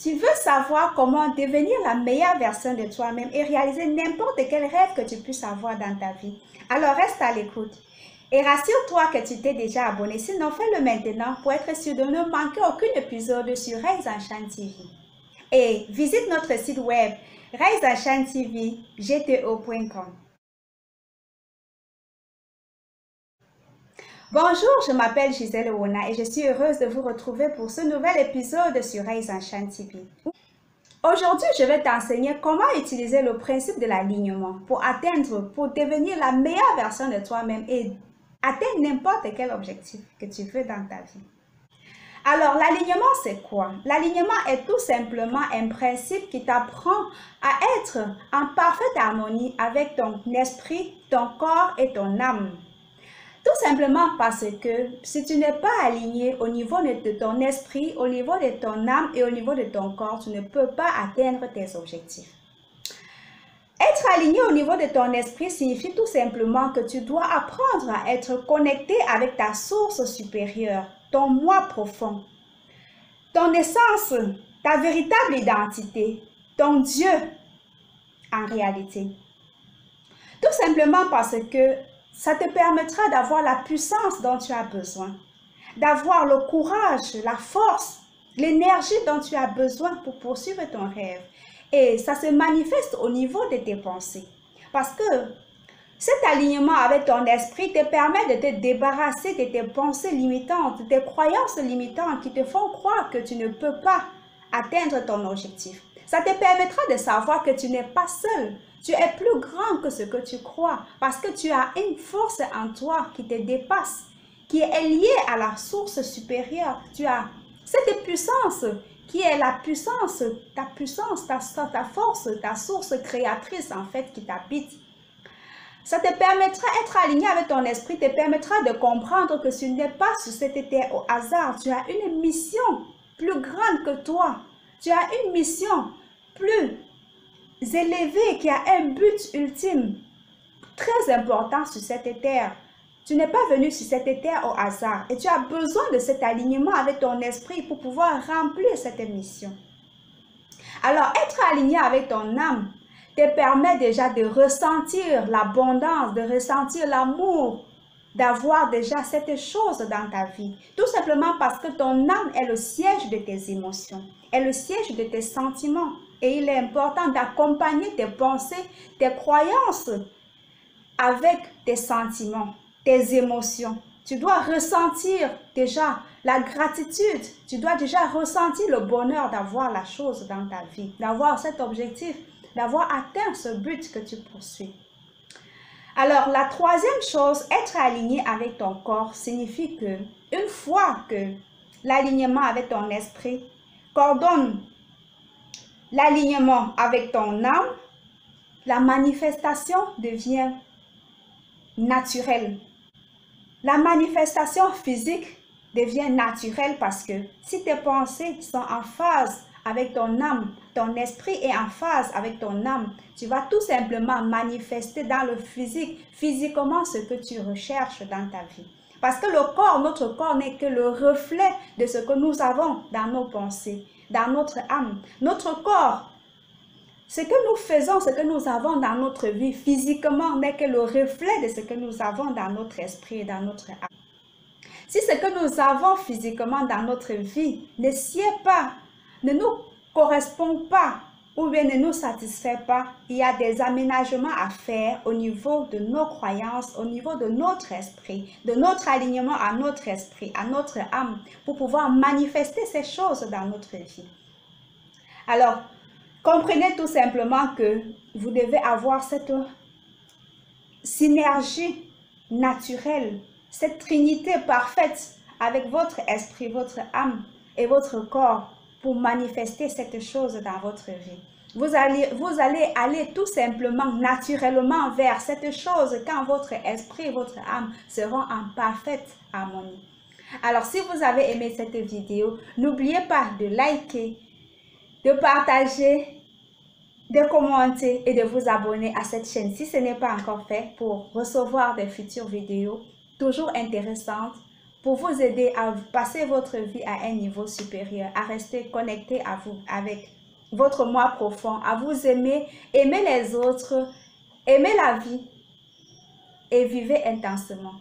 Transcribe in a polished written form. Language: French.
Tu veux savoir comment devenir la meilleure version de toi-même et réaliser n'importe quel rêve que tu puisses avoir dans ta vie. Alors reste à l'écoute. Et rassure-toi que tu t'es déjà abonné, sinon fais-le maintenant pour être sûr de ne manquer aucun épisode sur Rise and Shine TV. Et visite notre site web riseandshinetvgto.com. Bonjour, je m'appelle Gisèle Owona et je suis heureuse de vous retrouver pour ce nouvel épisode sur Rise and Shine TV. Aujourd'hui, je vais t'enseigner comment utiliser le principe de l'alignement pour devenir la meilleure version de toi-même et atteindre n'importe quel objectif que tu veux dans ta vie. Alors, l'alignement, c'est quoi? L'alignement est tout simplement un principe qui t'apprend à être en parfaite harmonie avec ton esprit, ton corps et ton âme. Tout simplement parce que si tu n'es pas aligné au niveau de ton esprit, au niveau de ton âme et au niveau de ton corps, tu ne peux pas atteindre tes objectifs. Être aligné au niveau de ton esprit signifie tout simplement que tu dois apprendre à être connecté avec ta source supérieure, ton moi profond, ton essence, ta véritable identité, ton Dieu en réalité. Tout simplement parce que ça te permettra d'avoir la puissance dont tu as besoin, d'avoir le courage, la force, l'énergie dont tu as besoin pour poursuivre ton rêve. Et ça se manifeste au niveau de tes pensées. Parce que cet alignement avec ton esprit te permet de te débarrasser de tes pensées limitantes, de tes croyances limitantes qui te font croire que tu ne peux pas atteindre ton objectif. Ça te permettra de savoir que tu n'es pas seul. Tu es plus grand que ce que tu crois parce que tu as une force en toi qui te dépasse, qui est liée à la source supérieure. Tu as cette puissance qui est la puissance, ta force, ta source créatrice en fait qui t'habite. Ça te permettra d'être aligné avec ton esprit, te permettra de comprendre que tu n'es pas sur cette terre au hasard. Tu as une mission plus grande que toi. Tu as une mission plus élevée qui a un but ultime très important sur cette terre. Tu n'es pas venu sur cette terre au hasard et tu as besoin de cet alignement avec ton esprit pour pouvoir remplir cette mission. Alors, être aligné avec ton âme te permet déjà de ressentir l'abondance, de ressentir l'amour, d'avoir déjà cette chose dans ta vie. Tout simplement parce que ton âme est le siège de tes émotions, est le siège de tes sentiments. Et il est important d'accompagner tes pensées, tes croyances avec tes sentiments, tes émotions. Tu dois ressentir déjà la gratitude. Tu dois déjà ressentir le bonheur d'avoir la chose dans ta vie, d'avoir cet objectif, d'avoir atteint ce but que tu poursuis. Alors, la troisième chose, être aligné avec ton corps signifie que une fois que l'alignement avec ton esprit coordonne l'alignement avec ton âme, la manifestation devient naturelle. La manifestation physique devient naturelle parce que si tes pensées sont en phase avec ton âme, ton esprit est en phase avec ton âme, tu vas tout simplement manifester dans le physique, physiquement ce que tu recherches dans ta vie. Parce que le corps, notre corps n'est que le reflet de ce que nous avons dans nos pensées, dans notre âme. Notre corps, ce que nous faisons, ce que nous avons dans notre vie physiquement n'est que le reflet de ce que nous avons dans notre esprit et dans notre âme. Si ce que nous avons physiquement dans notre vie ne sied pas, ne nous correspond pas ou bien ne nous satisfait pas, il y a des aménagements à faire au niveau de nos croyances, au niveau de notre esprit, de notre alignement à notre esprit, à notre âme, pour pouvoir manifester ces choses dans notre vie. Alors, comprenez tout simplement que vous devez avoir cette synergie naturelle, cette trinité parfaite avec votre esprit, votre âme et votre corps pour manifester cette chose dans votre vie. Vous allez aller tout simplement naturellement vers cette chose quand votre esprit et votre âme seront en parfaite harmonie. Alors, si vous avez aimé cette vidéo, n'oubliez pas de liker, de partager, de commenter et de vous abonner à cette chaîne si ce n'est pas encore fait pour recevoir des futures vidéos toujours intéressantes pour vous aider à passer votre vie à un niveau supérieur, à rester connecté à vous, avec votre moi profond, à vous aimer, aimer les autres, aimer la vie et vivre intensément.